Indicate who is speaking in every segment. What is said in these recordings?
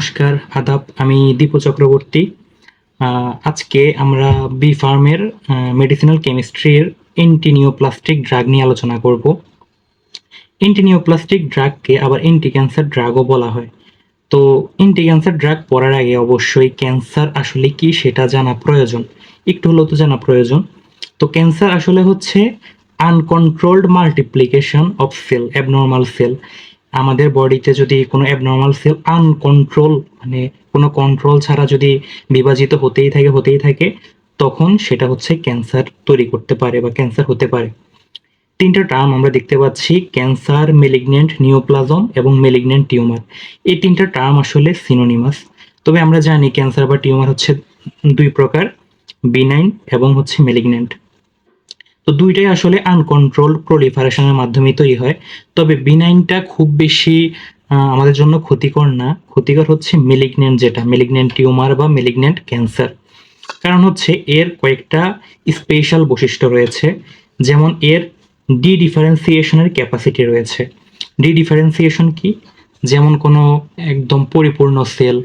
Speaker 1: নমস্কার, আদাব। আমি দীপু চক্রবর্তী। আজকে আমরা বি ফার্মের মেডিসিনাল কেমিস্ট্রির এন্টিনিওপ্লাস্টিক ড্রাগ নিয়ে আলোচনা করব। এন্টিনিওপ্লাস্টিক ড্রাগকে আবার এন্টি ক্যান্সার ড্রাগও বলা হয়। তো এন্টি ক্যান্সার ড্রাগ পড়ার আগে অবশ্যই ক্যান্সার আসলে কি সেটা জানা প্রয়োজন, একটু হলেও তো জানা প্রয়োজন। তো ক্যান্সার আসলে হচ্ছে uncontrolled multiplication of cell, abnormal cell. আমাদের বডিতে যদি কোনো অ্যাবনর্মাল সেল আনকন্ট্রোল, মানে কোনো কন্ট্রোল ছাড়া যদি বিভাজিত হতেই থাকে, তখন সেটা হচ্ছে ক্যান্সার তৈরি করতে পারে বা ক্যান্সার হতে পারে। তিনটা টার্ম আমরা দেখতে পাচ্ছি: ক্যান্সার, মেলিগন্যান্ট নিওপ্লাজম এবং মেলিগন্যান্ট টিউমার। এই তিনটা টার্ম আসলে সিনোনিমাস। তবে আমরা জানি ক্যান্সার বা টিউমার হচ্ছে দুই প্রকার, বিনাইন এবং হচ্ছে মেলিগন্যান্ট। তো দুইটাই আসলে আনকন্ট্রোল প্রলিফারেশনের মাধ্যমে তৈরি হয়। তবে বিনাইনটা খুব বেশি আমাদের জন্য ক্ষতিকর না। ক্ষতিকর হচ্ছে মেলিগন্যান্ট, যেটা মেলিগন্যান্ট টিউমার বা মেলিগন্যান্ট ক্যান্সার। কারণ হচ্ছে এর কয়েকটা স্পেশাল বৈশিষ্ট্য রয়েছে। যেমন এর ডি ডিফারেন্সিয়েশনের ক্যাপাসিটি রয়েছে। ডি ডিফারেন্সিয়েশন কি? যেমন কোনো একদম পরিপূর্ণ সেল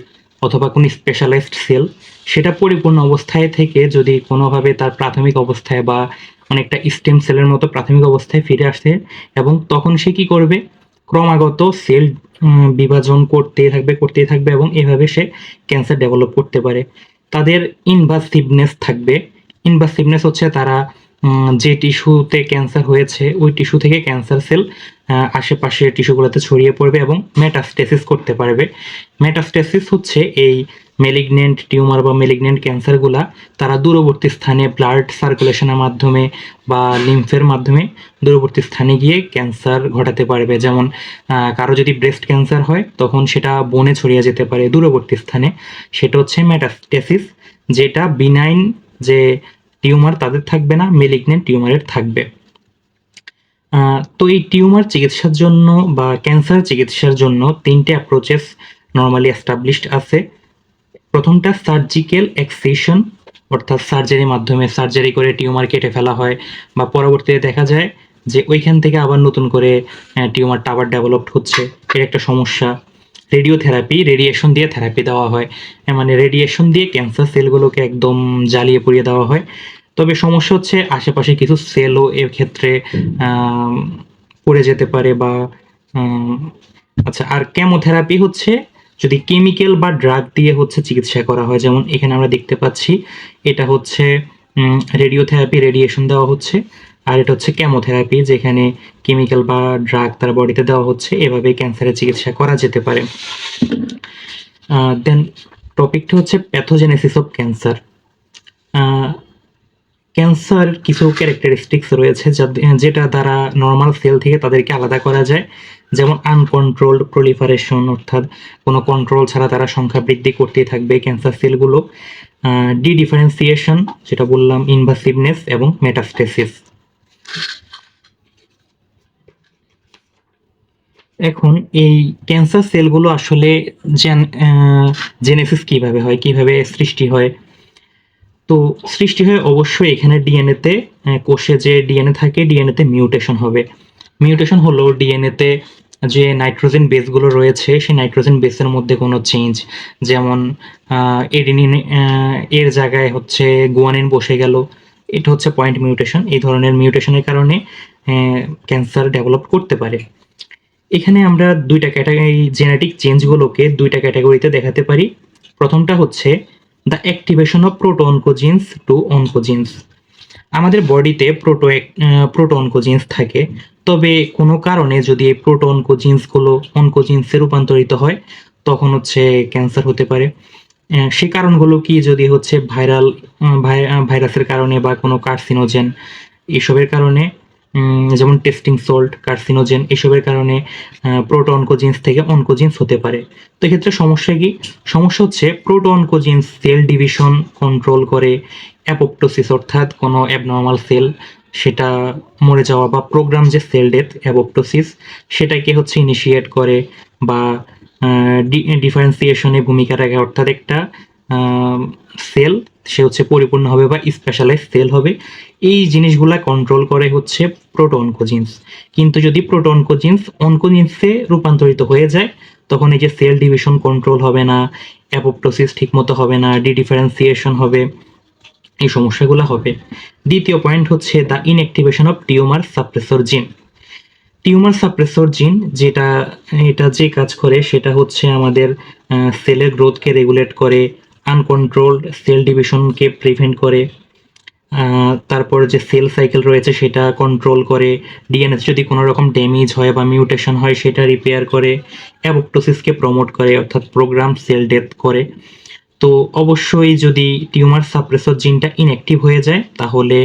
Speaker 1: অথবা কোনো স্পেশালাইজড সেল, সেটা পরিপূর্ণ অবস্থায় থেকে যদি কোনোভাবে তার প্রাথমিক অবস্থায় বা অনেকটা স্টেম সেলের মতো প্রাথমিক অবস্থায় ফিরে আসে, এবং তখন সে কি করবে? ক্রমাগত সেল বিভাজন করতেই থাকবে এবং এভাবে সে ক্যান্সার ডেভেলপ করতে পারে। তাদের ইনভাসিভনেস থাকবে। ইনভাসিভনেস হচ্ছে তারা যে টিস্যুতে ক্যান্সার হয়েছে ওই টিস্যু থেকে ক্যান্সার সেল আশেপাশের টিস্যুগুলোতে ছড়িয়ে পড়বে এবং মেটাস্টেসিস করতে পারবে। মেটাস্টেসিস হচ্ছে এই মেলিগন্যান্ট টিউমার বা মেলিগন্যান্ট ক্যান্সারগুলা তারা দূরবর্তী স্থানে ব্লাড সার্কুলেশনের মাধ্যমে বা লিম্ফের মাধ্যমে দূরবর্তী স্থানে গিয়ে ক্যান্সার ঘটাতে পারবে। যেমন কারো যদি ব্রেস্ট ক্যান্সার হয় তখন সেটা বনে ছড়িয়ে যেতে পারে দূরবর্তী স্থানে। সেটা হচ্ছে মেটাস্টেসিস, যেটা বিনাইন যে টিউমার তাদের থাকবে না, মেলিগন্যান্ট টিউমারের থাকবে। তো এই টিউমার চিকিৎসার জন্য বা ক্যান্সার চিকিৎসার জন্য তিনটে অ্যাপ্রোচেস নর্মালি এস্টাবলিশড আছে। প্রথমটা সার্জিক্যাল এক্সিশন, অর্থাৎ সার্জারির মাধ্যমে সার্জারি করে টিউমার কেটে ফেলা হয়, বা পরবর্তীতে দেখা যায় যে ওইখান থেকে আবার নতুন করে টিউমারটা আবার ডেভেলপড হচ্ছে। এর একটা সমস্যা। রেডিওথেরাপি, রেডিয়েশন দিয়ে থেরাপি দেওয়া হয়, মানে রেডিয়েশন দিয়ে ক্যান্সার সেলগুলোকে একদম জ্বালিয়ে পুড়িয়ে দেওয়া হয়। তবে সমস্যা হচ্ছে আশেপাশে কিছু সেলও এর ক্ষেত্রে পড়ে যেতে পারে বা আচ্ছা। আর কেমোথেরাপি হচ্ছে যদি কেমিক্যাল বা ড্রাগ দিয়ে হচ্ছে চিকিৎসা করা হয়, যেমন এখানে আমরা দেখতে পাচ্ছি এটা হচ্ছে রেডিওথেরাপি, রেডিয়েশন দেওয়া হচ্ছে। আর এটা হচ্ছে কেমোথেরাপি, যেখানে কেমিক্যাল বা ড্রাগ তার বডিতে দেওয়া হচ্ছে। এভাবে ক্যান্সারের চিকিৎসা করা যেতে পারে। দেন টপিকটা হচ্ছে প্যাথোজেনেসিস অফ ক্যান্সার। ক্যান্সার কিছু ক্যারেক্টারিস্টিক্স রয়েছে যেটা দ্বারা নর্মাল সেল থেকে তাদেরকে আলাদা করা যায়। যেমন আনকন্ট্রোলড প্রলিফারেশন, অর্থাৎ কোনো কন্ট্রোল ছাড়া তারা সংখ্যা বৃদ্ধি করতেই থাকবে ক্যান্সার সেলগুলো। ডি ডিফারেন্সিয়েশন, যেটা বললাম, ইনভাসিভনেস এবং মেটাস্টেসিস। এখন এই ক্যান্সার সেলগুলো আসলে জেনেসিস কিভাবে হয়, কিভাবে সৃষ্টি হয়? তো সৃষ্টি হয় অবশ্যই এখানে ডিএনএতে, কোষে যে ডিএনএ থাকে ডিএনএতে মিউটেশন হবে। মিউটেশন হলো ডিএনএতে যে নাইট্রোজেন বেসগুলো রয়েছে সেই নাইট্রোজেন বেসের মধ্যে কোনো চেঞ্জ। যেমন এডিনিন এর জায়গায় হচ্ছে গুয়ানিন বসে গেল, এটা হচ্ছে পয়েন্ট মিউটেশন। এই ধরনের মিউটেশনের কারণে ক্যান্সার ডেভেলপ করতে পারে। এখানে আমরা দুইটা ক্যাটাগরি, জেনেটিক চেঞ্জগুলোকে দুইটা ক্যাটাগরিতে দেখাতে পারি। প্রথমটা হচ্ছে দ্য অ্যাক্টিভেশন অফ প্রোটো-অনকোজিনস টু অনকোজিনস। আমাদের বডিতে প্রোটো-অনকোজিনস থাকে, তবে কোনো কারণে যদি এই প্রোটো-অনকোজিনসগুলো অনকোজিনসে রূপান্তরিত হয় তখন হচ্ছে ক্যান্সার হতে পারে। সেই কারণগুলো কি? যদি হচ্ছে ভাইরাসের কারণে বা কোনো কার্সিনোজেন এসবের কারণে, যেমন টেস্টিং সল্ট, কার্সিনোজেন, এসবের কারণে প্রোটো-অনকোজিনস থেকে অনকোজিনস হতে পারে। তো এক্ষেত্রে সমস্যা কি? সমস্যা হচ্ছে প্রোটো-অনকোজিনস সেল ডিভিশন কন্ট্রোল করে। অ্যাপোপ্টোসিস, অর্থাৎ কোনো অ্যাবনর্মাল সেল সেটা মরে যাওয়া বা প্রোগ্রাম যে সেল ডেথ, অ্যাপোপ্টোসিস, সেটাকে হচ্ছে ইনিশিয়েট করে বা ডিফারেন্সিয়েশনে ভূমিকা রাখে। অর্থাৎ একটা সেল সে হচ্ছে পরিপূর্ণ হবে বা স্পেশালাইজ সেল হবে। এই জিনিসগুলা কন্ট্রোল করে হচ্ছে প্রোটো-অনকোজিনস। কিন্তু যদি প্রোটো-অনকোজিনস অনকোজিনসে রূপান্তরিত হয়ে যায় তখন এই যে সেল ডিভিশন কন্ট্রোল হবে না, অ্যাপোপ্টোসিস ঠিকমতো হবে না, ডিডিফারেন্সিয়েশন হবে, এই সমস্যাগুলো হবে। দ্বিতীয় পয়েন্ট হচ্ছে the inactivation of tumour suppressor জিন। টিউমার সাপ্রেসর জিন এটা যে কাজ করে সেটা হচ্ছে আমাদের সেলের গ্রোথকে রেগুলেট করে, আনকন্ট্রোলড সেল ডিভিশনকে প্রিভেন্ট করে, তারপর যে সেল সাইকেল রয়েছে সেটা কন্ট্রোল করে, ডিএনএ যদি কোনো রকম ড্যামেজ হয় বা মিউটেশন হয় সেটা রিপেয়ার করে, অ্যাপোপ্টোসিসকে প্রমোট করে অর্থাৎ প্রোগ্রাম সেল ডেথ করে। তো অবশ্যই যদি টিউমার সাপ্রেসর জিনটা ইনঅ্যাক্টিভ হয়ে যায় তাহলে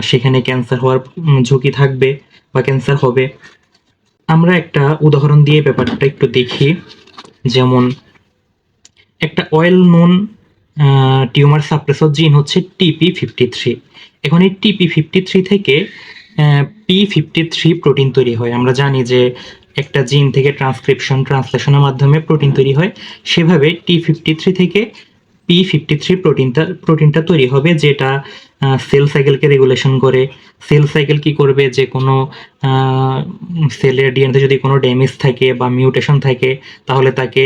Speaker 1: সেখানে ক্যান্সার হওয়ার ঝুঁকি থাকবে বা ক্যান্সার হবে। আমরা একটা উদাহরণ দিয়ে ব্যাপারটা একটু দেখি। যেমন একটা ওয়েল নোন টিউমার সাপ্রেসর জিন হচ্ছে TP53। এখন এই TP53 থেকে P53 প্রোটিন তৈরি হয়। আমরা জানি যে একটা জিন থেকে ট্রান্সলেশনের মাধ্যমে প্রোটিন তৈরি হয়, সেভাবে T53 থেকে P53 প্রোটিনটা তৈরি হবে, যেটা সেল সাইকেলকে রেগুলেশন করে। সেল সাইকেল কি করবে, যে কোনো সেলের ডিএনএতে যদি কোনো ড্যামেজ থাকে বা মিউটেশন থাকে তাহলে তাকে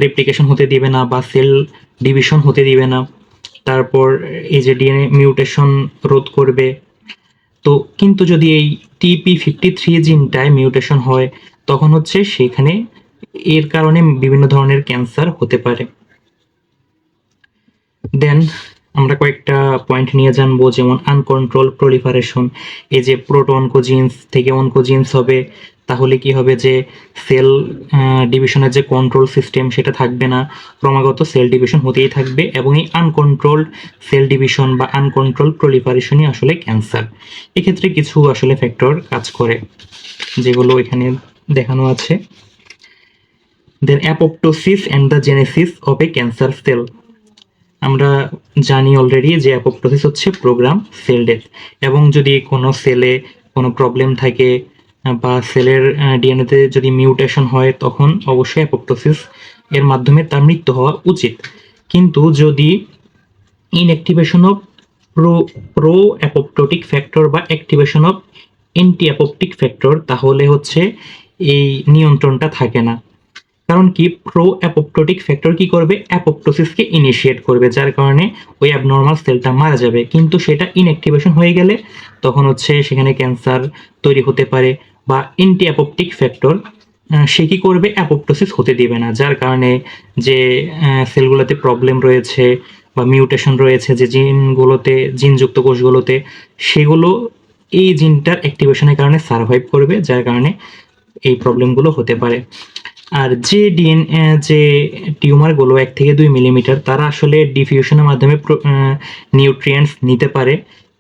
Speaker 1: রেপ্লিকেশন হতে দিবে না বা সেল ডিভিশন হতে দিবে না। তারপর এই যে ডিএনএ মিউটেশন রোধ করবে। তো কিন্তু যদি এই TP53 জিনটায় মিউটেশন হয় তখন হচ্ছে সেখানে এর কারণে বিভিন্ন ধরনের ক্যান্সার হতে পারে। দেন আমরা কয়েকটা পয়েন্ট নিয়ে জানবো, যেমন আনকন্ট্রোল প্রলিফারেশন। এই যে প্রোটো-অনকোজিনস থেকে অনকোজিনস হবে, তাহলে কি হবে যে সেল ডিভিশনের যে কন্ট্রোল সিস্টেম সেটা থাকবে না, ক্রমাগত সেল ডিভিশন হতেই থাকবে, এবং এই আনকন্ট্রোলড সেল ডিভিশন বা আনকন্ট্রোল প্রলিফারেশনই আসলে ক্যান্সার। এক্ষেত্রে কিছু আসলে ফ্যাক্টর কাজ করে যেগুলো এখানে দেখানো আছে। Then apoptosis and the genesis of a cancer cell. আমরা জানি অলরেডি যে অ্যাপোপ্টোসিস হচ্ছে প্রোগ্রাম সেল ডেথ, এবং যদি কোনো সেলে কোনো প্রবলেম থাকে বা সেলের ডিএনএতে যদি মিউটেশন হয় তখন অবশ্যই অ্যাপোপ্টোসিস এর মাধ্যমে তার মৃত্যু হওয়া উচিত। কিন্তু যদি ইনঅ্যাক্টিভেশন অফ প্রো অ্যাপোপ্টোটিক ফ্যাক্টর বা অ্যাক্টিভেশন অফ অ্যান্টি অ্যাপোপ্টিক ফ্যাক্টর, তাহলে হচ্ছে এই নিয়ন্ত্রণটা থাকে না। কারণ কি, প্রো অ্যাপোপ্টোটিক ফ্যাক্টর কি করবে, অ্যাপোপ্টোসিসকে ইনিশিয়েট করবে, যার কারণে ওই অ্যাবনর্মাল সেলটা মারা যাবে। কিন্তু সেটা ইনঅ্যাক্টিভেশন হয়ে গেলে তখন হচ্ছে সেখানে ক্যান্সার তৈরি হতে পারে। বা অ্যান্টি অ্যাপোপ্টিক ফ্যাক্টর সে কি করবে, অ্যাপোপ্টোসিস হতে দিবে না, যার কারণে যে সেলগুলোতে প্রবলেম রয়েছে বা মিউটেশন রয়েছে যে জিনগুলোতে, জিনযুক্ত কোষগুলোতে, সেগুলো এই জিনটার অ্যাক্টিভেশনের কারণে সার্ভাইভ করবে, যার কারণে এই প্রবলেমগুলো হতে পারে। আর যে টিউমারগুলো 1 থেকে 2 মিলিমিটার, তারা আসলে ডিফিউশনের মাধ্যমে নিউট্রিয়েন্টস নিতে পারে।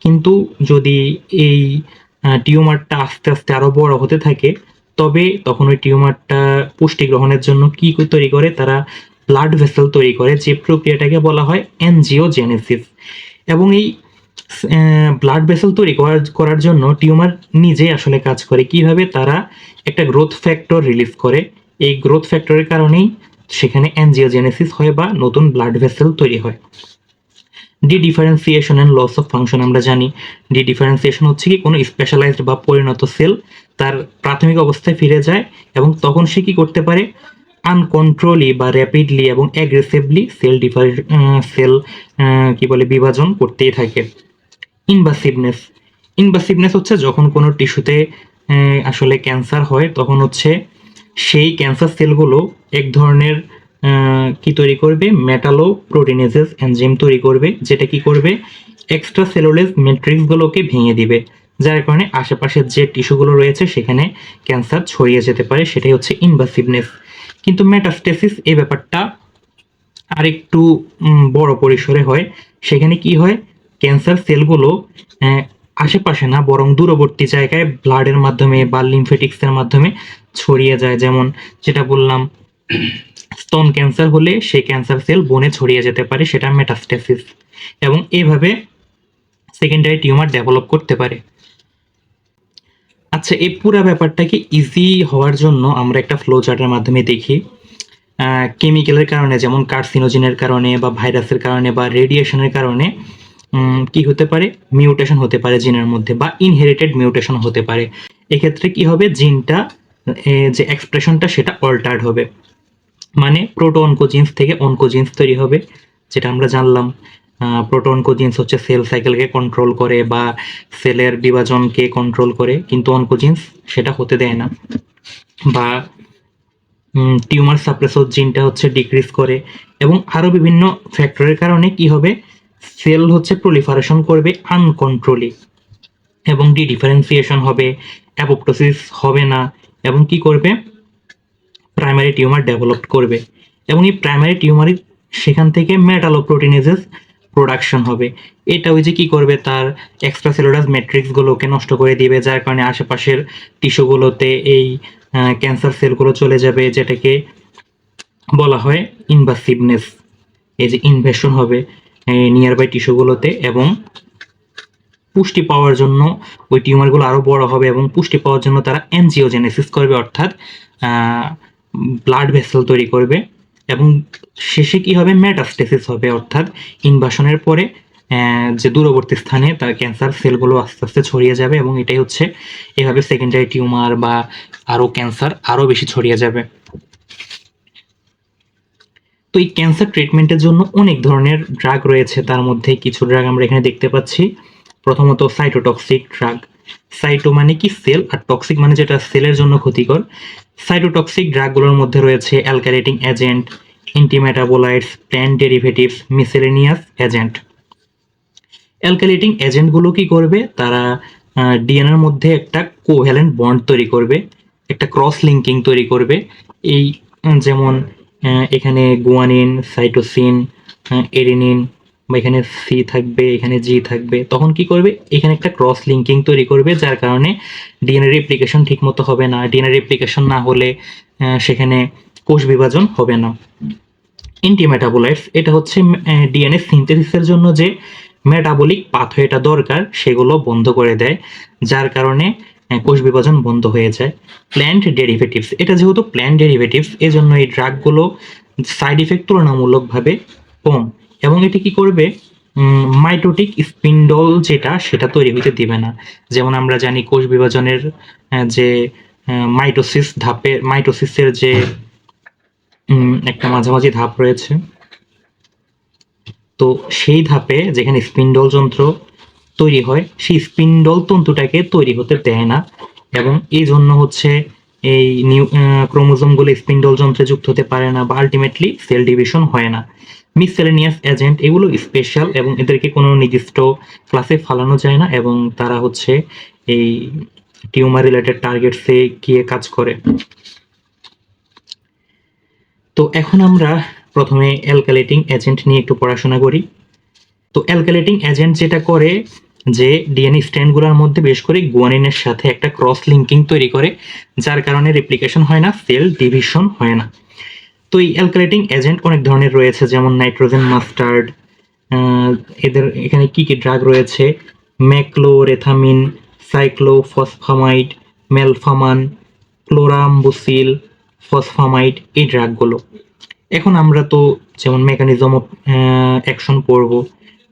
Speaker 1: কিন্তু যদি এই টিউমারটা আস্তে আস্তে আরো বড় হতে থাকে তবে তখন ওই টিউমারটা পুষ্টি গ্রহণের জন্য কি তৈরি করে, তারা ব্লাড ভেসেল তৈরি করে, যে প্রক্রিয়াটাকে বলা হয় অ্যানজিওজেনেসিস। এবং এই ব্লাড ভেসেল তৈরি করার জন্য টিউমার নিজেই আসলে কাজ করে। কিভাবে, তারা একটা গ্রোথ ফ্যাক্টর রিলিজ করে, এই গ্রোথ ফ্যাক্টরের কারণেই সেখানে অ্যানজিওজেনেসিস হয় বা নতুন ব্লাড ভেসেল তৈরি হয়। Differentiation and loss of function. আমরা জানি ডিফারেন্সিয়েশন হচ্ছে কি, কোনো স্পেশালাইজড বা পরিণত সেল তার প্রাথমিক অবস্থায় ফিরে যায় এবং তখন সে কি করতে পারে, আনকন্ট্রোলি বা র্যাপিডলি এবং অ্যাগ্রেসিভলি সেল কি বলে বিভাজন করতেই থাকে। ইনভাসিভনেস হচ্ছে যখন কোনো টিস্যুতে আসলে ক্যান্সার হয় তখন হচ্ছে সেই ক্যান্সার সেলগুলো এক ধরনের কি তৈরি করবে, মেটালো প্রোটিনেসেস এনজাইম তৈরি করবে, যেটা কি করবে, এক্সট্রা সেলুলার ম্যাট্রিক্সগুলোকে ভেঙে দিবে, যার কারণে আশেপাশের যে টিস্যুগুলো রয়েছে সেখানে ক্যান্সার ছড়িয়ে যেতে পারে। সেটাই হচ্ছে ইনভাসিভনেস। কিন্তু মেটাস্টেসিস এই ব্যাপারটা আরেকটু বড় পরিসরে হয়। সেখানে কি হয়, ক্যান্সার সেলগুলো আশেপাশে না বরং দূরবর্তী জায়গায় ব্লাডের মাধ্যমে বা লিম্ফেটিক্সের মাধ্যমে ছড়িয়ে যায়। যেমন যেটা বললাম, স্তন ক্যান্সার হলে সেই ক্যান্সার সেল বনে ছড়িয়ে যেতে পারে, সেটা মেটাস্টেসিস। এবং এইভাবে সেকেন্ডারি টিউমার ডেভেলপ করতে পারে। আচ্ছা, এই পুরা ব্যাপারটাকে ইজি হওয়ার জন্য আমরা একটা ফ্লো চার্টের মাধ্যমে দেখি। কেমিক্যালের কারণে, যেমন কার্সিনোজেনের কারণে বা ভাইরাসের কারণে বা রেডিয়েশনের কারণে কি হতে পারে, মিউটেশন হতে পারে জিনের মধ্যে বা ইনহেরিটেড মিউটেশন হতে পারে। এক্ষেত্রে কি হবে, জিনটা যে এক্সপ্রেশনটা সেটা অল্টার্ড হবে, মানে প্রোটো অনকোজিন্স থেকে অনকোজিন্স তৈরি হবে, যেটা আমরা জানলাম। প্রোটো অনকোজিন্স হচ্ছে সেল সাইকেলকে কন্ট্রোল করে বা সেলের বিভাজনকে কন্ট্রোল করে, কিন্তু অনকোজিন্স সেটা হতে দেয় না। বা টিউমার সাপ্রেসর জিনটা হচ্ছে ডিক্রিজ করে, এবং আরো বিভিন্ন ফ্যাক্টরের কারণে কি হবে, সেল হচ্ছে প্রলিফারেশন করবে আনকন্ট্রোলি, এবং ডিফারেন্সিয়েশন হবে, অ্যাপোপ্টোসিস হবে না, এবং কি করবে, প্রাইমারি টিউমার ডেভেলপ করবে। এবং এই প্রাইমারি টিউমারের সেখান থেকে মেটালোপ্রোটিনেজেস প্রোডাকশন হবে। এটা ওই যে কি করবে, তার এক্সট্রা সেলুলার ম্যাট্রিক্সগুলোকে নষ্ট করে দিবে, যার কারণে আশেপাশের টিস্যুগুলোতে এই ক্যান্সার সেলগুলো চলে যাবে, যেটাকে বলা হয় ইনভাসিভনেস। এই যে ইনভেশন হবে নিয়ার বাই টিস্যুগুলোতে, এবং পুষ্টি পাওয়ার জন্য ওই টিউমারগুলো আরো বড় হবে, এবং পুষ্টি পাওয়ার জন্য তারা এনজিওজেনেসিস করবে, অর্থাৎ ব্লাড ভেসেল তৈরি করবে, এবং শেষে কি হবে, মেটাস্টেসিস হবে, অর্থাৎ ইনভাশনের পরে যে দূরবর্তী স্থানে তার ক্যান্সার সেলগুলো আস্তে আস্তে ছড়িয়ে যাবে, এবং এটাই হচ্ছে এভাবে সেকেন্ডারি টিউমার বা আরো ক্যান্সার আরো বেশি ছড়িয়ে যাবে। তো এই ক্যান্সার ট্রিটমেন্টের জন্য অনেক ধরনের ড্রাগ রয়েছে, তার মধ্যে কিছু ড্রাগ আমরা এখানে দেখতে পাচ্ছি। প্রথমত সাইটোটক্সিক ড্রাগ। সাইটো মানে কি সেল, আর টক্সিক মানে যেটা সেলের জন্য ক্ষতিকর। সাইটোটক্সিক ড্রাগগুলোর মধ্যে রয়েছে alkylating agent, antimetabolites, plant derivatives, miscellaneous agent. Alkylating এজেন্টগুলো কি করবে, তারা ডিএনএর মধ্যে একটা কোভ্যালেন্ট বন্ড তৈরি করবে, একটা ক্রস লিঙ্কিং তৈরি করবে। এই যেমন এখানে গুয়ানিন, সাইটোসিন, এরিনিন, বা এখানে সি থাকবে, এখানে জি থাকবে, তখন কি করবে, এখানে একটা ক্রস লিঙ্কিং তৈরি করবে, যার কারণে ডিএনএ রেপ্লিকেশন ঠিক মতো হবে না। ডিএনএ রেপ্লিকেশন না হলে সেখানে কোষ বিভাজন হবে না। অ্যান্টিমেটাবোলাইটস, এটা হচ্ছে ডিএনএ সিনথেসিসের জন্য যে মেটাবলিক পাথওয়েটা দরকার সেগুলো বন্ধ করে দেয়, যার কারণে কোষ বিভাজন বন্ধ হয়ে যায়। প্ল্যান্ট ডেরিভেটিভস, এটা যেহেতু প্ল্যান্ট ডেরিভেটিভস, এজন্য এই ড্রাগগুলো সাইড ইফেক্ট তুলনামূলকভাবে কম, এবং এটি কি করবে, মাইটোটিক স্পিন্ডল যেটা সেটা তৈরি হতে দিবে না। যেমন আমরা জানি কোষ বিভাজনের যে মাইটোসিসের যে একটা মাঝামাঝি ধাপ রয়েছে, তো সেই ধাপে যেখানে স্পিন্ডল যন্ত্র তৈরি হয়, সেই স্পিন্ডল তন্তুটাকে তৈরি হতে দেয় না, এবং এই জন্য হচ্ছে এই ক্রোমোজোমগুলো স্পিন্ডল যন্ত্রে যুক্ত হতে পারে না, বা আলটিমেটলি সেল ডিভিশন হয় না। মিসসেলেনিয়াস এজেন্ট, এগুলো স্পেশাল, এবং এদেরকে কোনো নির্দিষ্ট ক্লাসে ফালানো যায় না, এবং তারা হচ্ছে এই টিউমার রিলেটেড টার্গেটসে গিয়ে কাজ করে। তো এখন আমরা প্রথমে অ্যালকাইলেটিং এজেন্ট নিয়ে একটু পড়াশোনা করি। তো অ্যালকাইলেটিং এজেন্ট যেটা করে, যে ডিএনএ স্ট্র্যান্ডগুলোর মধ্যে বিশেষ করে গুয়ানিনের সাথে একটা ক্রস লিঙ্কিং তৈরি করে, যার কারণে রেপ্লিকেশন হয় না, সেল ডিভিশন হয় না। তো এই অ্যালকাইলেটিং এজেন্ট অনেক ধরনের রয়েছে, যেমন নাইট্রোজেন মাস্টার্ড। এদের এখানে কি কি ড্রাগ রয়েছে, ম্যাক্লোরেথামিন, সাইক্লোফসফামাইড, মেলফামান, ক্লোরামবুসিল, ফসফামাইড, এই ড্রাগগুলো। এখন আমরা তো যেমন মেকানিজম অফ অ্যাকশন পড়বো,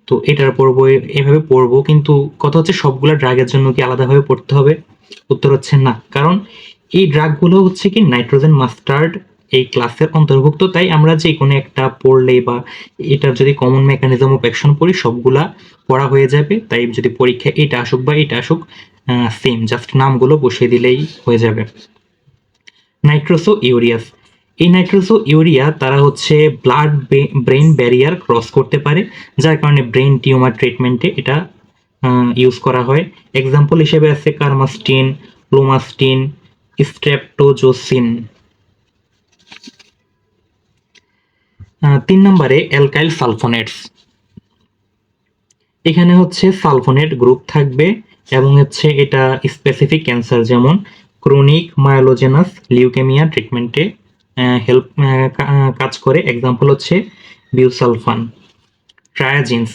Speaker 1: তো এটার পড়বো, এভাবে পড়বো, কিন্তু কথা হচ্ছে সবগুলো ড্রাগের জন্য কি আলাদাভাবে পড়তে হবে? উত্তর হচ্ছে না, কারণ এই ড্রাগগুলো হচ্ছে কি নাইট্রোজেন মাস্টার্ড এই ক্লাসের অন্তর্ভুক্ত, তাই আমরা যে কোনো একটা পড়লেই বা এটার যদি কমন মেকানিজম অফ অ্যাকশন পড়ি সবগুলা পড়া হয়ে যাবে। তাই যদি পরীক্ষায় এটা আসুক বা এটা আসুক, সেম জাস্ট নামগুলো বসিয়ে দিলেই হয়ে যাবে। নাইট্রোসো ইউরিয়াস, এই নাইট্রোসো ইউরিয়া তারা হচ্ছে ব্লাড ব্রেন ব্যারিয়ার ক্রস করতে পারে, যার কারণে ব্রেন টিউমার ট্রিটমেন্টে এটা ইউজ করা হয়। এক্সাম্পল হিসেবে আছে কার্মাস্টিন, লোমাস্টিন, স্ট্রেপ্টোজোসিন। 3 নম্বরে অ্যালকাইল সালফোনেটস। এখানে হচ্ছে সালফোনেট গ্রুপ থাকবে, এবং হচ্ছে এটা স্পেসিফিক ক্যান্সার যেমন ক্রনিক মায়োলোজেনাস লিউকেমিয়া ট্রিটমেন্টে হেল্প কাজ করে। এক্সাম্পল হচ্ছে বিউসালফান। ট্রায়াজিনস,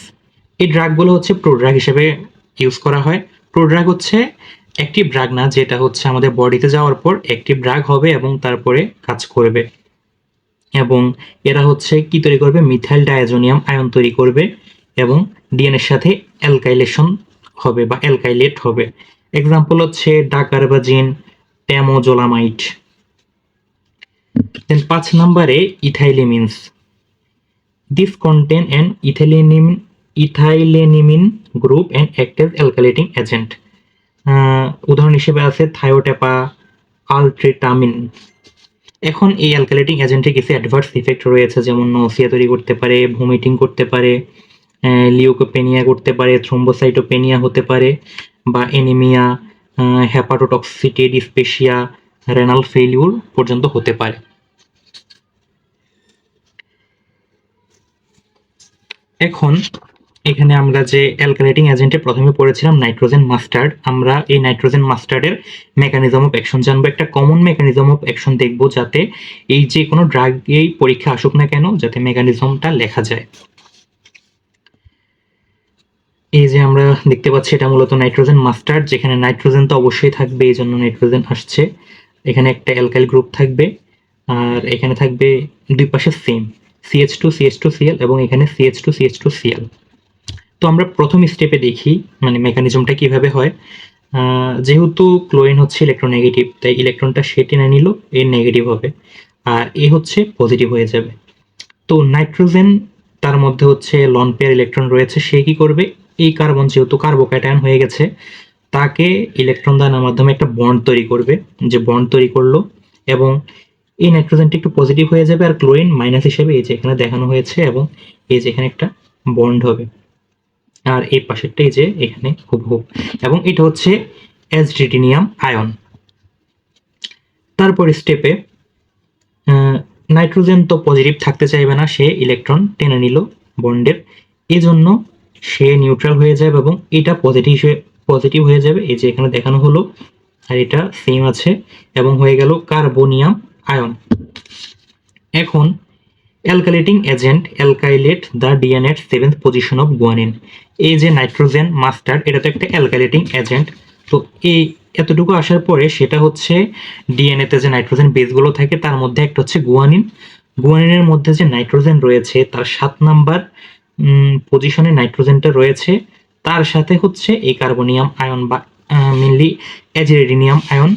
Speaker 1: এই ড্রাগগুলো হচ্ছে প্রোড্রাগ হিসেবে ইউজ করা হয়। প্রোড্রাগ হচ্ছে অ্যাক্টিভ ড্রাগ না, যেটা হচ্ছে আমাদের বডিতে যাওয়ার পর অ্যাক্টিভ ড্রাগ হবে এবং তারপরে কাজ করবে, এবং এরা হচ্ছে কি তৈরি করবে, মিথাইল ডায়াজোনিয়াম আয়ন তৈরি করবে, এবং ডিএনএর সাথে অ্যালকাইলেশন হবে বা অ্যালকাইলেট হবে। এক্সাম্পল হচ্ছে ডাকারবাজিন, টেমোজোলামাইড। দেন 5 নম্বরে ethylenimines. This contain an ethylenimine group and act as alkylating agent. উদাহরণ হিসেবে আছে থায়োটেপা, আলট্রিটামিন। এখন এই অ্যালকাইলেটিং এজেন্টে কিছু অ্যাডভার্স ইফেক্ট রয়েছে, যেমন নসিয়া তৈরি করতে পারে, ভমিটিং করতে পারে, লিউকোপেনিয়া করতে পারে, থ্রোম্বোসাইটোপেনিয়া হতে পারে, বা এনিমিয়া, হেপাটোটক্সিটি, ডিসপেশিয়া, রেনাল ফেইলিউর পর্যন্ত হতে পারে। এখন এখানে আমরা যে অ্যালকাইলেটিং এজেন্টে প্রথমে পড়েছিলাম নাইট্রোজেন মাস্টার্ড, আমরা এই নাইট্রোজেন মাস্টার্ডের মেকানিজম অফ অ্যাকশন জানবো। একটা কমন মেকানিজম অফ অ্যাকশন দেখব, যাতে এই যে কোনো ড্রাগেই পরীক্ষা আসুক না কেন যাতে মেকানিজমটা লেখা যায়। এই যে আমরা দেখতে পাচ্ছি এটা মূলত নাইট্রোজেন মাস্টার্ড, যেখানে নাইট্রোজেন তো অবশ্যই থাকবে, এই জন্য নাইট্রোজেন আসছে। এখানে একটা অ্যালকাইল গ্রুপ থাকবে, আর এখানে থাকবে দুই পাশে সেম CH2CH2Cl এবং এখানে CH2CH2Cl। তো আমরা প্রথম স্টেপে দেখি মানে মেকানিজমটা কিভাবে হয়। যেহেতু ক্লোরিন হচ্ছে ইলেকট্রোনেগেটিভ, তাই ইলেকট্রনটা সে টেনে নিল, এ নেগেটিভ হবে, আর এ হচ্ছে পজিটিভ হয়ে যাবে। তো নাইট্রোজেন তার মধ্যে হচ্ছে লন পেয়ার ইলেকট্রন রয়েছে, সে কি করবে, এই কার্বন যেহেতু কার্বোক্যাটায়ন হয়ে গেছে, তাকে ইলেকট্রন দানের মাধ্যমে একটা বন্ড তৈরি করবে, যে বন্ড তৈরি করলো, এবং এই নাইট্রোজেনটা একটু পজিটিভ হয়ে যাবে, আর ক্লোরিন মাইনাস হিসেবে এই যে এখানে দেখানো হয়েছে, এবং এই যে এখানে একটা বন্ড হবে, আর এই পাশেরটা এই যে এখানে হুবহু, এবং এটা হচ্ছে অ্যাজড্রিটিনিয়াম আয়ন। তারপর স্টেপে নাইট্রোজেন তো পজিটিভ থাকতে চাইবে না, সে ইলেকট্রন টেনে নিল বন্ডের, এই জন্য সে নিউট্রাল হয়ে যাবে এবং এটা পজিটিভ হয়ে যাবে, এই যে এখানে দেখানো হলো, আর এটা সেম আছে, এবং হয়ে গেল কার্বোনিয়াম আয়ন। এখন অ্যালকাইলেটিং এজেন্ট অ্যালকাইলেট দ্য ডিএনএর 7th পজিশন অফ গুয়ানিন। এই যে নাইট্রোজেন মাস্টার্ড, এটা তো একটা অ্যালকাইলেটিং এজেন্ট, তো এই এতটুকু আসার পরে সেটা হচ্ছে ডিএনএতে যে নাইট্রোজেন বেসগুলো থাকে তার মধ্যে একটা হচ্ছে গুয়ানিন। গুয়ানিনের মধ্যে যে নাইট্রোজেন রয়েছে তার 7 নাম্বার পজিশনে নাইট্রোজেনটা রয়েছে, তার সাথে হচ্ছে এই কার্বনিয়াম আয়ন বা মেনলি অ্যাজিরিডিনিয়াম আয়ন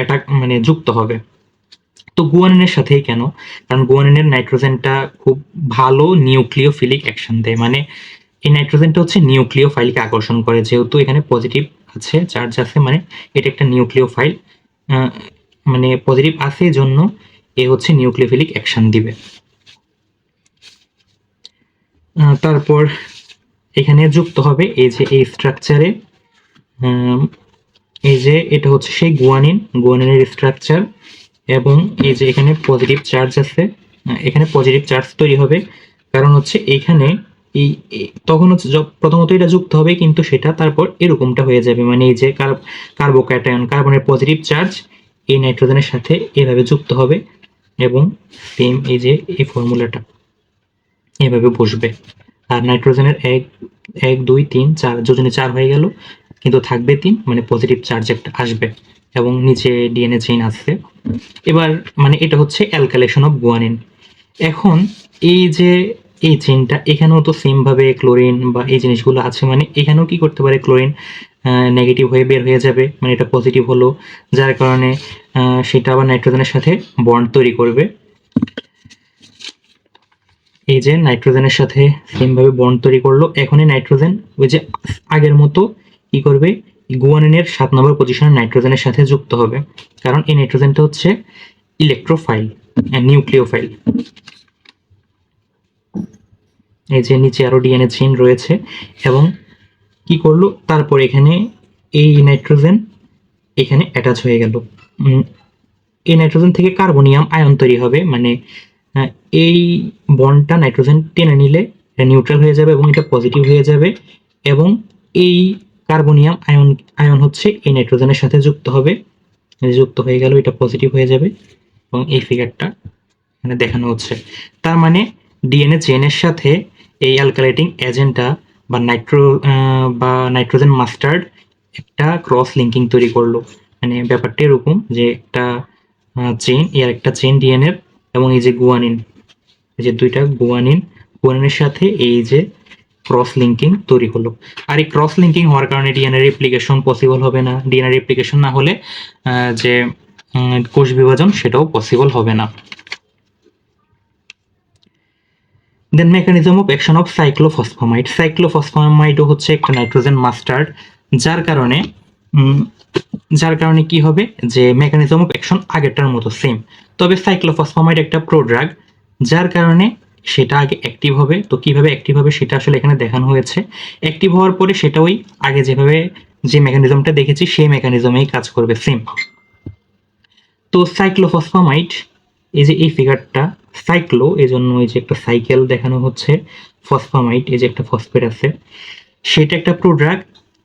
Speaker 1: এটা মানে যুক্ত হবে। তো গুয়ানিনের সাথেই কেন, কারণ গুয়ানিনের নাইট্রোজেনটা খুব ভালো নিউক্লিওফিলিক অ্যাকশন দেয়, মানে এই নাইট্রোজেনটা হচ্ছে নিউক্লিওফাইলকে আকর্ষণ করে, যেহেতু এখানে পজিটিভ আছে, চার্জ আছে, মানে এটা একটা নিউক্লিওফাইল, মানে পজিটিভ আছে এই জন্য এ হচ্ছে নিউক্লিওফিলিক অ্যাকশন দিবে। তারপর এখানে যুক্ত হবে এই যে এই স্ট্রাকচারে, এই যে এটা হচ্ছে সেই গুয়ানিনের স্ট্রাকচার, এবং এই যে এখানে পজিটিভ চার্জ আছে, এখানে পজিটিভ চার্জ তৈরি হবে, কারণ হচ্ছে এখানে এই তখন হচ্ছে প্রথমত এটা যুক্ত হবে, কিন্তু সেটা তারপর এরকমটা হয়ে যাবে, মানে এই যে কার্বোক্যাটায়ন, কার্বনের পজিটিভ চার্জ এই নাইট্রোজেনের সাথে এভাবে যুক্ত হবে, এবং সেম এই যে এই ফর্মুলাটা এভাবে বসবে, আর নাইট্রোজেনের 1 2 3 4 যোজনে 4 হয়ে গেল, কিন্তু থাকবে 3, মানে পজিটিভ চার্জ একটা আসবে, এবং নিচে ডিএনএ চেইন আসছে। এবার মানে এটা হচ্ছে অ্যালকাইলেশন অফ গুয়ানিন। এখন এই যে এই চেইনটা এখানেও তো সেম ভাবে ক্লোরিন বা এই জিনিসগুলো আছে, মানে এখানেও কি করতে পারে, ক্লোরিন নেগেটিভ হয়ে বের হয়ে যাবে, মানে এটা পজিটিভ হলো, যার কারণে সেটা আবার নাইট্রোজেনের সাথে বন্ড তৈরি করবে, এই যে নাইট্রোজেনের সাথে সেম ভাবে বন্ড তৈরি করলো। এখন এই নাইট্রোজেন ওই যে আগের মতো কি করবে, গুয়ানিনের 7 নম্বর পজিশনে নাইট্রোজেনের সাথে যুক্ত হবে, কারণ এই নাইট্রোজেনটা হচ্ছে ইলেকট্রোফাইল, নিউক্লিওফাইল। এই যে নিচে আরো ডিএনএ চেইন রয়েছে, এবং কি করলো, তারপর এখানে এই নাইট্রোজেন এখানে অ্যাটাচ হয়ে গেল, এই নাইট্রোজেন থেকে কার্বনিয়াম আয়ন তৈরি হবে, মানে এই বন্ডটা নাইট্রোজেন টেনে নিলে এটা নিউট্রাল হয়ে যাবে এবং এটা পজিটিভ হয়ে যাবে, এবং এই কার্বনিয়াম আয়ন হচ্ছে এই নাইট্রোজেনের সাথে যুক্ত হবে, যুক্ত হয়ে গেল, এটা পজিটিভ হয়ে যাবে, এবং এই ফিগারটা এখানে দেখানো হচ্ছে। তার মানে ডিএনএ চেইনের সাথে এই অ্যালকাইলেটিং এজেন্টটা বা নাইট্রোজেন মাস্টার্ড একটা ক্রস লিঙ্কিং তৈরি করলো, মানে ব্যাপারটা এরকম যে একটা চেইন, এর একটা চেইন ডিএনএর, এবং এই যে গুয়ানিন, এই যে দুইটা গুয়ানিনের সাথে এই যে ক্রস লিঙ্কিং তৈরি হলো। আর এই ক্রস লিঙ্কিং হওয়ার কারণে ডিএনএ রেপ্লিকেশন পসিবল হবে না। ডিএনএ রেপ্লিকেশন না হলে যে কোষ বিভাজন সেটাও পসিবল হবে না। Then mechanism of action of cyclophosphamide. সাইক্লোফসফামাইডও হচ্ছে একটা নাইট্রোজেন মাস্টার্ড, যার কারণে কি হবে যে মেকানিজম অফ অ্যাকশন আগেরটার মতো সেম, তবে সাইক্লোফসফামাইড একটা প্রোড্রাগ, যার কারণে সেটা আগে অ্যাক্টিভ হবে। তো কিভাবে অ্যাক্টিভ হবে সেটা আসলে এখানে দেখানো হয়েছে। অ্যাক্টিভ হওয়ার পরে সেটা ওই আগে যেভাবে যে মেকানিজমটা দেখেছি সেই মেকানিজমেই কাজ করবে সেম। তো সাইক্লোফসফামাইড, এই যে এই ফিগারটা সাইক্লো, এই জন্য এই যে একটা সাইকেল দেখানো হচ্ছে, ফসফামাইড এই যে একটা ফসফেট আছে, সেটা একটা প্রোড্রাগ।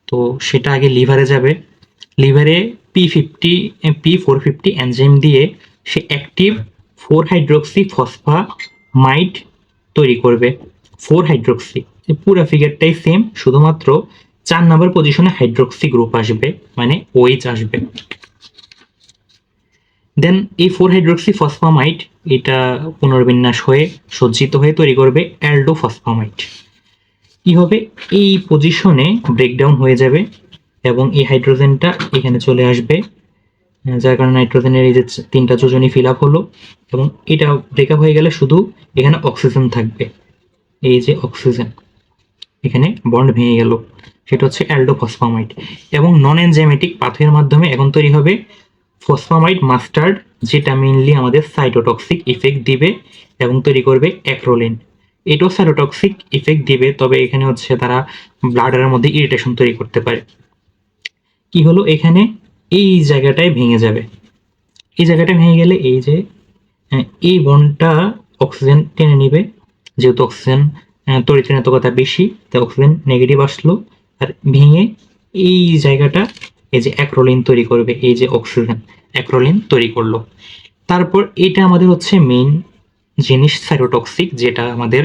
Speaker 1: তো সেটা আগে লিভারে যাবে, লিভারে P450 এনজাইম দিয়ে সে অ্যাক্টিভ 4 হাইড্রক্সি ফসফামাইড তৈরি করবে। 4 হাইড্রক্সি, পুরো ফিগারটাই সেম, শুধুমাত্র 4 নাম্বার পজিশনে হাইড্রক্সি গ্রুপ আসবে, মানে OH আসবে। দেন এই 4 হাইড্রক্সি ফসফামাইড এটা পুনর্বিন্যাস হয়ে সজ্জিত হয়ে তৈরি করবে অ্যালডোফসফামাইড। কি হবে, এই পজিশনে ব্রেকডাউন হয়ে যাবে এবং এই হাইড্রোজেনটা এখানে চলে আসবে, যার কারণে নাইট্রোজেনের এই যে 3টা যোজনী ফিল আপ হলো এবং এটা ব্রেকআপ হয়ে গেলে শুধু এখানে অক্সিজেন থাকবে। এই যে অক্সিজেন এখানে বন্ড ভেঙে গেল, সেটা হচ্ছে অ্যালডোফসফামাইড। এবং নন এনজাইমেটিক পাথওয়ের মাধ্যমে এখন তৈরি হবে ফসফামাইড মাস্টার্ড, যেটা মেইনলি আমাদের সাইটোটক্সিক ইফেক্ট দিবে এবং তৈরি করবে অ্যাক্রোলিন। এটাও সাইটোটক্সিক ইফেক্ট দিবে, তবে এখানে হচ্ছে তারা ব্লাডারের মধ্যে ইরিটেশন তৈরি করতে পারে। কি হলো, এখানে এই জায়গাটায় ভেঙে যাবে, এই জায়গাটা ভেঙে গেলে এই যে এই বন্ডটা অক্সিজেন টেনে নিবে, যেহেতু অক্সিজেন তড়িৎ বেশি, তাই অক্সিজেন নেগেটিভ আসলো, আর ভেঙে এই জায়গাটা এই যে অ্যাক্রোলিন তৈরি করবে, এই যে অক্সিজেন অ্যাক্রোলিন তৈরি করলো। তারপর এটা আমাদের হচ্ছে মেইন জিনিস সাইটোটক্সিক, যেটা আমাদের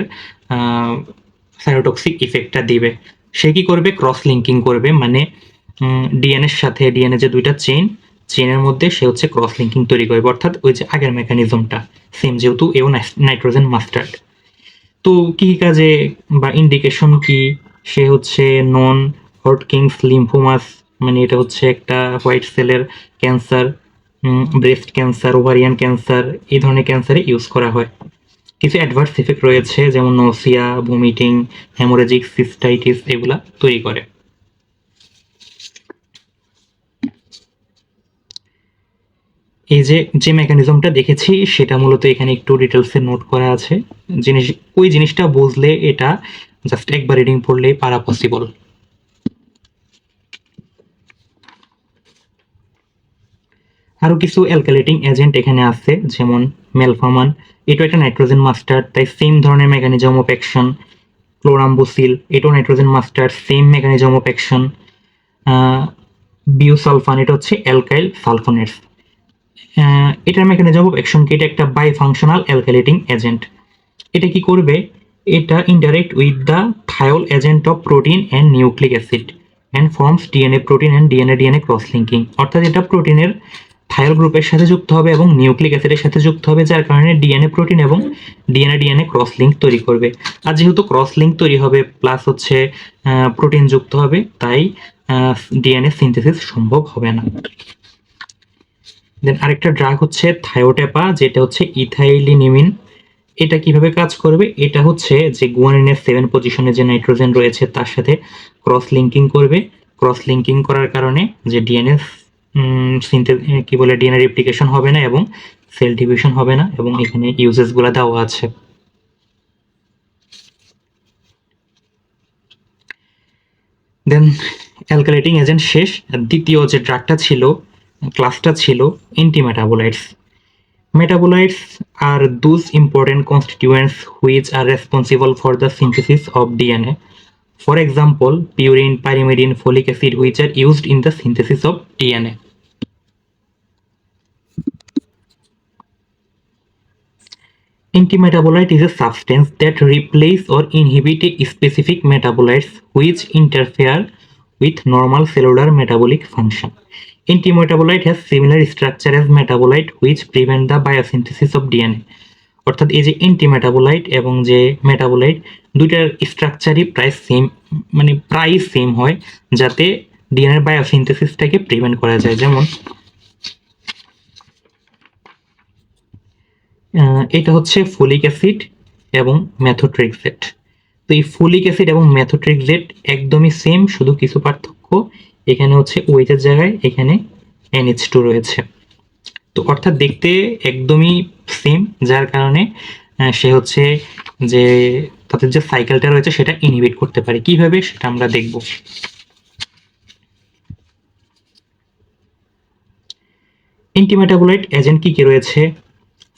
Speaker 1: সাইটোটক্সিক ইফেক্টটা দিবে। সে কি করবে, ক্রস লিঙ্কিং করবে, মানে ডিএনএর সাথে ডিএনএ যে 2টা চেইনের মধ্যে সে হচ্ছে ক্রস লিঙ্কিং তৈরি করবে, অর্থাৎ ওই যে আগের মেকানিজমটা সেম, যেহেতু এও নাইট্রোজেন মাস্টার্ড। তো কি কাজে বা ইন্ডিকেশন কি, সে হচ্ছে নন হটকিংস লিম্ফোমাস, মানে এটা হচ্ছে একটা হোয়াইট সেলের cancer, breast cancer, ovarian cancer, এই ধরনের ক্যান্সারে ইউজ করা হয়। কিছু অ্যাডভার্স ইফেক্ট রয়েছে, যেমন নসিয়া, ভমিটিং, হেমোরেজিক সিস্টাইটিস, এগুলা তৈরি করে। এই যে মেকানিজমটা দেখেছি সেটা মূলত এখানে একটু ডিটেলসে নোট করা আছে, ওই জিনিসটা বুঝলে এটা জাস্ট একবার রিডিং পড়লেই পারা পসিবল। আরো কিছু অ্যালকাইলেটিং এজেন্ট এখানে আছে, যেমন মেলফামান, এটা একটা নাইট্রোজেন মাস্টার্ড, তাই সেম ধরনের মেকানিজম অফ অ্যাকশন। ক্লোরাম্বুসিল, এটাও nitrogen mustard, same mechanism of action. Busulfan, এটা হচ্ছে অ্যালকাইল সালফোনেটস, এটার মেকানিজম অফ অ্যাকশন কি, এটা একটা বাইফাংশনাল অ্যালকাইলেটিং এজেন্ট। এটা কি করবে, এটা interact with the thiol agent of protein and nucleic acid and forms DNA protein and DNA cross linking, অর্থাৎ এটা প্রোটিনের থায়োল গ্রুপের সাথে যুক্ত হবে এবং নিউক্লিক অ্যাসিডের সাথে যুক্ত হবে, যার কারণে ডিএনএ প্রোটিন এবং ডিএনএ ক্রস লিঙ্ক তৈরি করবে। আর যেহেতু ক্রস লিঙ্ক তৈরি হবে প্লাস হচ্ছে প্রোটিন যুক্ত হবে, তাই ডিএনএ সিনথেসিস সম্ভব হবে না। দেন আরেকটা ড্রাগ হচ্ছে থায়োটেপা, যেটা হচ্ছে ইথাইলিনিমিন। এটা কিভাবে কাজ করবে, এটা হচ্ছে যে গুয়ানিনের 7 পজিশনে যে নাইট্রোজেন রয়েছে তার সাথে ক্রস লিঙ্কিং করবে। ক্রস লিঙ্কিং করার কারণে যে ডিএনএ কি বলে ডিএনএ রেপ্লিকেশন হবে না এবং সেল ডিভিশন হবে না, এবং এখানে ইউজেস গুলা দেওয়া আছে। দেন অ্যালকাইলেটিং এজেন্ট শেষ, দ্বিতীয় যে ড্রাগটা ছিল, ক্লাসটা ছিল antimetabolites. Metabolites are those important constituents which are responsible for the synthesis of DNA. For example, purine, pyrimidine, folic acid, which are used in the synthesis of DNA. Antimetabolite is a substance that replace or inhibit a specific metabolites which interfere with normal cellular metabolic function. Antimetabolite has similar structure as metabolite which prevent the biosynthesis of DNA. অর্থাৎ এই যে antimetabolite এবং যে metabolite দুইটার স্ট্রাকচারই প্রায় same, মানে প্রায় same হয়, যাতে ডিএনএর বায়োসিনথেসিসটাকে প্রিভেন্ট করা যায়। যেমন এটা হচ্ছে ফোলিক অ্যাসিড এবং মেথোট্রেক্সেট। তো এই ফোলিক অ্যাসিড এবং মেথোট্রেক্সেট একদমই সেম, শুধু কিছু পার্থক্য, এখানে হচ্ছে OH এর জায়গায় এখানে NH2 রয়েছে। তো অর্থাৎ দেখতে একদমই সেম, যার কারণে সে হচ্ছে যে তাদের যে সাইকেলটা রয়েছে সেটা ইনহিবিট করতে পারে। কিভাবে সেটা আমরা দেখব। অ্যান্টিমেটাবোলাইট এজেন্ট কি কি রয়েছে?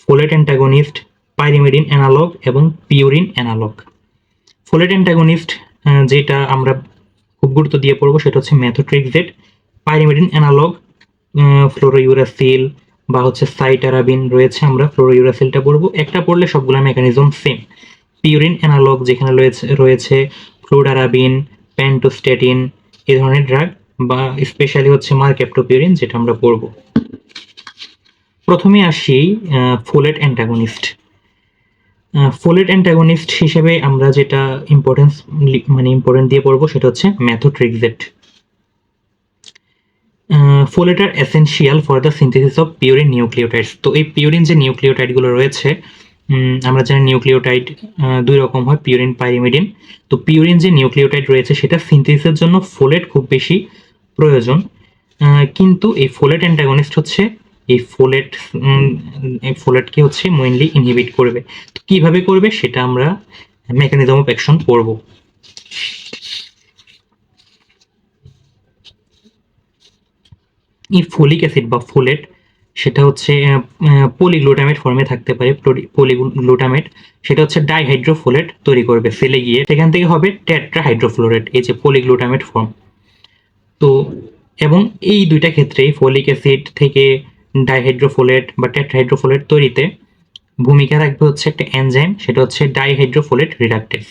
Speaker 1: ফোলেট অ্যান্টাগনিস্ট, পাইরিমিডিন অ্যানালগ এবং পিউরিন অ্যানালগ। ফোলেট অ্যান্টাগনিস্ট যেটা আমরা খুব গুরুত্ব দিয়ে পড়বো সেটা হচ্ছে মেথোট্রেক্সেট। পাইরিমিডিন অ্যানালগ ফ্লোরোইউরাসিল বা হচ্ছে সাইটারাবিন রয়েছে, আমরা ফ্লোরোইউরাসিলটা পড়বো, একটা পড়লে সবগুলো মেকানিজম সেম। পিউরিন অ্যানালগ যেখানে রয়েছে ফ্লুডারাবিন, প্যান্টোস্ট্যাটিন এই ধরনের ড্রাগ, বা স্পেশালি হচ্ছে মার্কেপ্টোপিউরিন যেটা আমরা পড়বো। প্রথমে আসি ফোলেট অ্যান্টাগনিস্ট। ফোলেট অ্যান্টাগনিস্ট হিসেবে আমরা যেটা ইম্পর্টেন্ট দিয়ে পড়বো সেটা হচ্ছে methotrexate. Folate are essential for the synthesis of purine nucleotides. তো এই পিউরিন যে নিউক্লিওটাইডগুলো রয়েছে, আমরা জানি নিউক্লিওটাইড দুই রকম হয়, পিউরিন, পাইরিমিডিন। তো পিউরিন যে নিউক্লিওটাইড রয়েছে সেটা সিনথেসিসের জন্য ফোলেট খুব বেশি প্রয়োজন, কিন্তু এই ফোলেট অ্যান্টাগনিস্ট হচ্ছে এই ফোলেটকে হচ্ছে মেইনলি ইনহিবিট করবে। তো কিভাবে করবে সেটা আমরা মেকানিজম অফ অ্যাকশন পড়ব। এই ফোলিক অ্যাসিড বা ফোলেট সেটা হচ্ছে পলিগ্লুটামেট ফর্মে থাকতে পারে। পলিগ্লুটামেট সেটা হচ্ছে ডাইহাইড্রোফোলেট তৈরি করবে সেলে গিয়ে, সেখান থেকে হবে টেট্রাহাইড্রোফ্লোরেট, এই যে পলিগ্লুটামেট ফর্ম। তো এবং এই দুইটা ক্ষেত্রেই ফোলিক অ্যাসিড থেকে ডাইহাইড্রোফোলেট বা টেট্রাহাইড্রোফোলেট তৈরিতে ভূমিকা রাখবে হচ্ছে একটা এনজাইম, সেটা হচ্ছে ডাইহাইড্রোফোলেট রিডাকটেজ।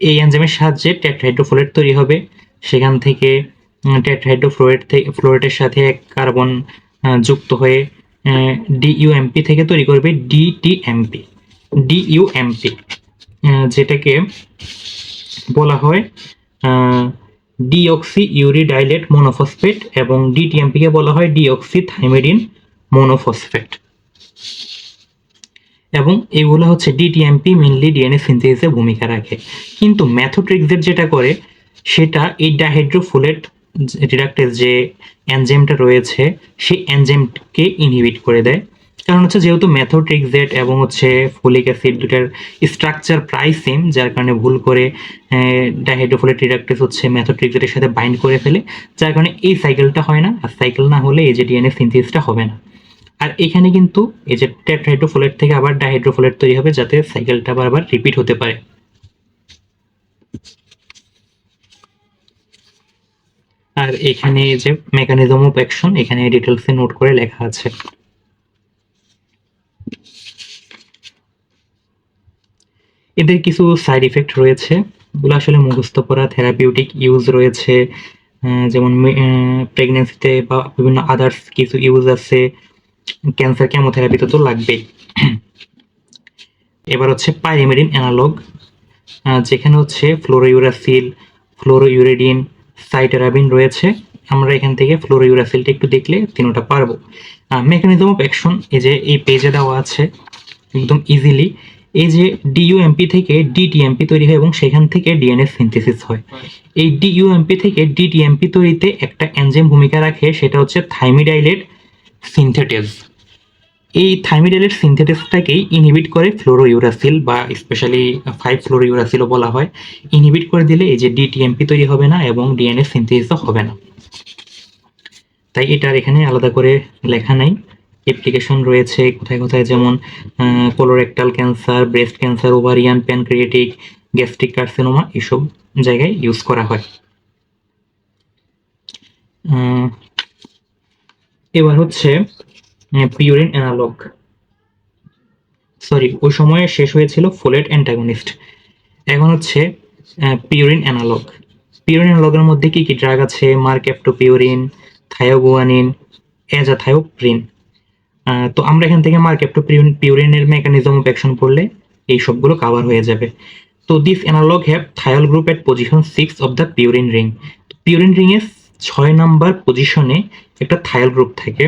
Speaker 1: এই এনজাইমের সাহায্যে টেট্রাহাইড্রোফোলেট তৈরি হবে, সেখান থেকে ফ্লোরেটের সাথে এক কার্বন যুক্ত হয়ে ডিইউএমপি থেকে তৈরি করবে ডিটিএমপি। ডিইউএমপি যেটাকে বলা হয় ডিঅক্সি ইউরিডাইলেট মোনোফসফেট, এবং ডিটিএমপি কে বলা হয় ডিঅক্সি থাইমিডিন মোনোফসফেট। এবং এগুলো হচ্ছে ডিটিএমপি মেইনলি ডিএনএ সিনথেসিসে ভূমিকা রাখে। কিন্তু মেথোট্রেক্সেট যেটা করে সেটা এই ডাইহাইড্রোফোলেট রিডাকটেজ যে এনজাইমটা রয়েছে সেই এনজাইমকে ইনহিবিট করে দেয়। কারণ হচ্ছে যেহেতু মেথোট্রেক্সেট এবং হচ্ছে ফোলিক অ্যাসিড দুটার স্ট্রাকচার প্রায় সেম, যার কারণে ভুল করে ডাইহাইড্রোফোলেট রিডাকটেজ হচ্ছে মেথোট্রেক্সেটের সাথে বাইন্ড করে ফেলে, যার কারণে এই সাইকেলটা হয় না, আর সাইকেল না হলে এই যে ডিএনএ সিনথেসিসটা হবে না। আর এখানে কিন্তু এই যে টেট্রাহাইড্রোফোলেট থেকে আবার ডাইহাইড্রোফোলেট তৈরি হবে, যাতে সাইকেলটা বারবার রিপিট হতে পারে। আর এখানে যে মেকানিজম অফ অ্যাকশন এখানে ডিটেলসে নোট করে লেখা আছে। এদের কিছু সাইড ইফেক্ট রয়েছে, এগুলো আসলে মুখস্থ করা। থেরাপিউটিক ইউজ রয়েছে, যেমন প্রেগনেন্সিতে বা বিভিন্ন আদার্স কিছু ইউজ আছে, ক্যান্সার কেমোথেরাপিতে তো লাগবেই। এবার হচ্ছে পাইরিমিডিন অ্যানালগ, যেখানে হচ্ছে ফ্লোরোইউরাসিল, ফ্লোরোইউরেডিন, সাইটারাবিন রয়েছে। আমরা এখান থেকে ফ্লোরোইউরাসিলটা একটু দেখলে তিনোটা পারবো। মেকানিজম অফ অ্যাকশন এই যে এই পেজে দেওয়া আছে একদম ইজিলি। এই যে ডিইউএমপি থেকে ডিটিএমপি তৈরি হয় এবং সেখান থেকে ডিএনএ সিনথেসিস হয়। এই ডিইউএমপি থেকে ডিটিএমপি তৈরিতে একটা এনজাইম ভূমিকা রাখে, সেটা হচ্ছে থাইমিডাইলেট সিনথেটেজ। এই থাইমিডাইলেট সিনথেটেজটাকেই ইনহিবিট করে ফ্লোরোইউরাসিল, বা স্পেশালি 5 ফ্লোরোইউরাসিলও বলা হয়। ইনহিবিট করে দিলে এই যে ডিটিএমপি তৈরি হবে না এবং ডিএনএ সিনথেসিসও হবে না। তাই এটার এখানে আলাদা করে লেখা নাই। অ্যাপ্লিকেশন রয়েছে কোথায় কোথায়, যেমন colorectal cancer, breast cancer, ovarian, pancreatic, gastric carcinoma এসব জায়গায় ইউজ করা হয়। এবার হচ্ছে পিউরিন অ্যানালগ, সরি ওই সময়ে শেষ হয়েছিল ফোলেট অ্যান্টাগনিস্ট, এখন হচ্ছে পিউরিন অ্যানালগ। পিউরিন অ্যানালগের মধ্যে কি কি ড্রাগ আছে? মার্কেপ্টোপিউরিন, থায়োগুয়ানিন, অ্যাজাথায়োপ্রিন। তো আমরা এখান থেকে মার্কঅ্যাপ্টোপিউরিনের মেকানিজম অফ অ্যাকশন পড়লে এই সবগুলো কভার হয়ে যাবে। তো this analog have thiol group at position 6 of the purine ring. Purine ring এর 6 নাম্বার পজিশনে একটা থায়োল গ্রুপ থাকে।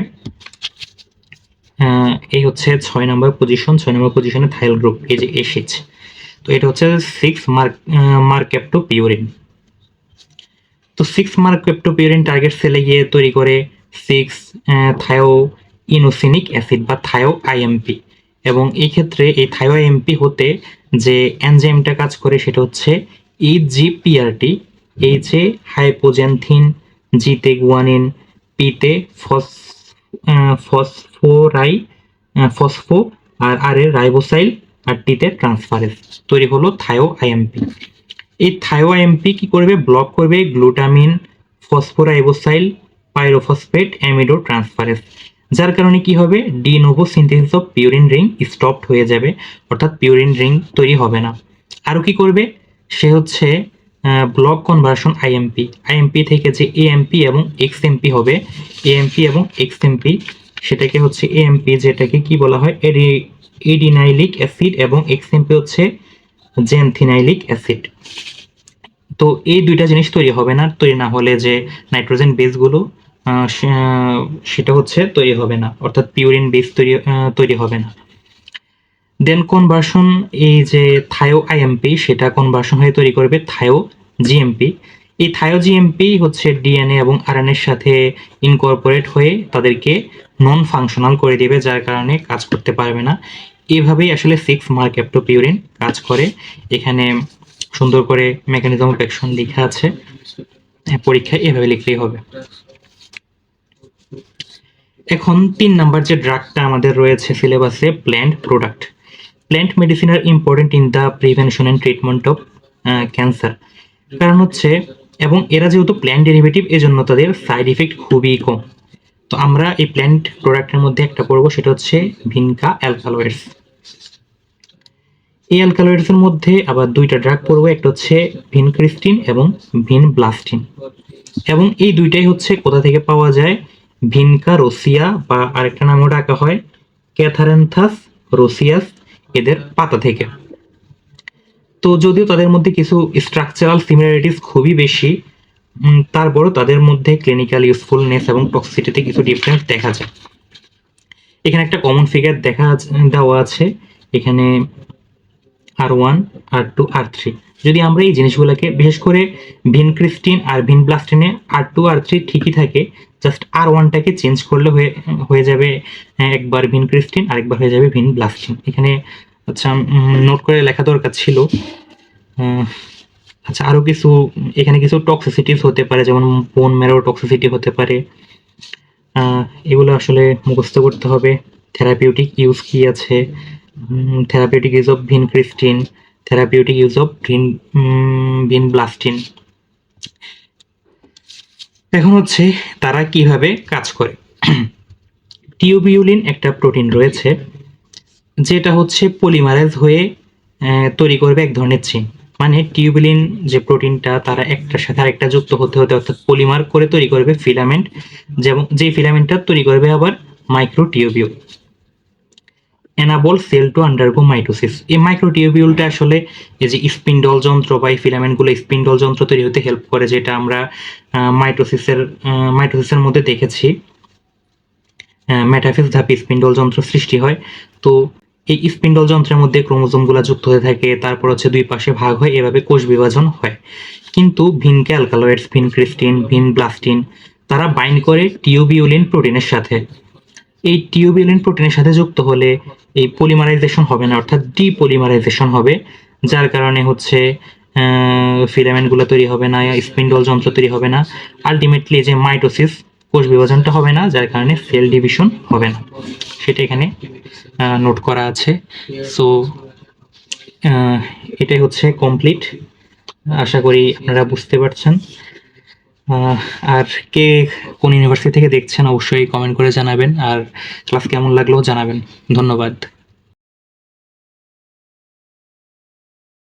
Speaker 1: এই হচ্ছে 6 নাম্বার পজিশনে থায়োল গ্রুপ, এই যে এসেছ। তো এটা হচ্ছে 6 মার্কঅ্যাপ্টোপিউরিন। তো 6 মার্কঅ্যাপ্টোপিউরিন টার্গেট সেলে গিয়ে তৈরি করে 6 থায়ো ইনোসিনিক অ্যাসিড বা থায়ো আইএমপি। এবং এই ক্ষেত্রে এই থায়ো আইএমপি হতে যে এনজাইমটা কাজ করে সেটা হচ্ছে ইজিপিআরটি। এইচে হাইপোজেনথিন, জিতে গুয়ানিন, পিতে ফসফো আর আর এর রাইবোসাইল আর টিতে ট্রান্সফারেজ তৈরি হলো থায়ো আইএমপি। এই থায়ো আইএমপি কি করবে? ব্লক করবে গ্লুটামিন, ফসফোরাইবোসাইল, পাইরোফসফেট অ্যামিডো ট্রান্সফারেজ। যার কারণে কি হবে? D novo synthesis of purine ring stopped হয়ে যাবে, অর্থাৎ পিউরিন রিং তৈরি হবে না। আরও কি করবে? সে হচ্ছে ব্লক কনভার্সন আইএমপি। আইএমপি থেকে যে এএমপি এবং এক্সএমপি হবে, এএমপি এবং এক্সএমপি, সেটাকে হচ্ছে এএমপি যেটাকে কি বলা হয়? এডিনাইলিক অ্যাসিড এবং এক্সএমপি হচ্ছে জেনথিনাইলিক অ্যাসিড। তো এই দুইটা জিনিস তৈরি হবে না। তৈরি না হলে যে নাইট্রোজেন বেসগুলো সেটা হচ্ছে তৈরি হবে না, অর্থাৎ পিউরিন বেস তৈরি হবে না। দেন কনভার্সন, এই যে থায়ো আইএমপি সেটা কনভার্সন হয়ে তৈরি করবে থায়ো জিএমপি। এই থায়ো জিএমপি হচ্ছে ডিএনএ এবং আরএনএর সাথে ইনকর্পোরেট হয়ে তাদেরকে নন ফাংশনাল করে দিবে, যার কারণে কাজ করতে পারবে না। এভাবেই আসলে 6 মার্কঅ্যাপ্টোপিউরিন কাজ করে। এখানে সুন্দর করে মেকানিজম অফ অ্যাকশন লেখা আছে, পরীক্ষায় এভাবে লিখলেই হবে। এখন 3 নাম্বার যে ড্রাগটা আমাদের রয়েছে সিলেবাসে, plant product. Plant medicine are important in the prevention and treatment of cancer. কারণ হচ্ছে, এবং এরা যেহেতু প্ল্যান্ট ডেরিভেটিভ, এজন্য তাদের সাইড ইফেক্ট খুবই কম। তো আমরা এই প্ল্যান্ট প্রোডাক্টের মধ্যে একটা পড়বো, সেটা হচ্ছে ভিনকা অ্যালকালয়েডস। এই অ্যালকালয়েডস এর মধ্যে আবার দুইটা ড্রাগ পড়বো, একটা হচ্ছে ভিনক্রিস্টিন এবং ভিনব্লাস্টিন। এবং এই দুইটাই হচ্ছে কোথা থেকে পাওয়া যায়? ভিনকা রোসিয়া বা আরেকটা নামও ডাকা হয় ক্যাথারেন্থাস রোসিয়াস, এদের পাতা থেকে। তো যদিও তাদের মধ্যে কিছু স্ট্রাকচারাল সিমিলারিটিস খুবই বেশি, তারপরও তাদের মধ্যে ক্লিনিক্যাল ইউজফুলনেস এবং টক্সিসিটিতে কিছু ডিফারেন্স দেখা যায়। এখানে একটা কমন ফিগার দেওয়া আছে, এখানে R1, R2, R3। যদি আমরা এই জিনিসগুলোকে, বিশেষ করে ভিনক্রিস্টিন আর ভিনব্লাস্টিনে R2, R3 ঠিকই থাকে, জাস্ট R1টাকে চেঞ্জ করলে হয়ে যাবে একবার ভিনক্রিস্টিন আর একবার হয়ে যাবে ভিনব্লাস্টিন। এখানে আচ্ছা নোট করে লেখা দরকার ছিল। আচ্ছা, আরও কিছু এখানে কিছু টক্সিসিটিস হতে পারে, যেমন বোন ম্যারো টক্সিসিটি হতে পারে। এগুলো আসলে মুখস্থ করতে হবে। থেরাপিউটিক ইউজ কি আছে? Therapeutic use of vincristine, therapeutic use of vinblastine. এখন হচ্ছে তারা কিভাবে কাজ করে। টিউবিউলিন একটা প্রোটিন রয়েছে, যেটা হচ্ছে পলিমারাইজ হয়ে তৈরি করবে এক ধরনের চেইন। মানে টিউবিউলিন যে প্রোটিনটা, তারা একটার সাথে আরেকটা যুক্ত হতে হতে, অর্থাৎ পলিমার করে তৈরি করবে ফিলামেন্ট, যেমন যে ফিলামেন্টটা তৈরি করবে আবার microtubule. Enable cell to undergo mitosis. এই মাইক্রোটিউবিউলটা আসলে এই যে স্পিন্ডল যন্ত্র বা এই ফিলামেন্টগুলো স্পিন্ডল যন্ত্র তৈরি হতে হেল্প করে, যেটা আমরা মাইটোসিসের মধ্যে দেখেছি। মেটাফেজ ধাপে স্পিন্ডল যন্ত্র সৃষ্টি হয়। তো এই স্পিন্ডল যন্ত্রের মধ্যে ক্রোমোজোমগুলো যুক্ত হয়ে থাকে, তারপর হচ্ছে দুই পাশে ভাগ হয়, এভাবে কোষ বিভাজন হয়। কিন্তু ভিনকা অ্যালকালয়েডস, ভিনক্রিস্টিন, ভিনব্লাস্টিন, তারা বাইন্ড করে টিউবিউলিন প্রোটিনের সাথে। এই টিউবিউলিন প্রোটিনের সাথে যুক্ত হলে এই পলিমারাইজেশন হবে না, অর্থাৎ ডিপলিমারাইজেশন হবে, যার কারণে হচ্ছে ফিলামেন্টগুলো তৈরি হবে না, স্পিন্ডল যন্ত্র তৈরি হবে না। আলটিমেটলি যে মাইটোসিস, কোষ বিভাজনটা হবে না, যার কারণে সেল ডিভিশন হবে না, সেটা এখানে নোট করা আছে। সো এটাই হচ্ছে কমপ্লিট। আশা করি আপনারা বুঝতে পারছেন। আর কে কোন ইউনিভার্সিটি থেকে দেখছেন অবশ্যই কমেন্ট করে জানাবেন, আর ক্লাস কেমন লাগলো জানাবেন। ধন্যবাদ।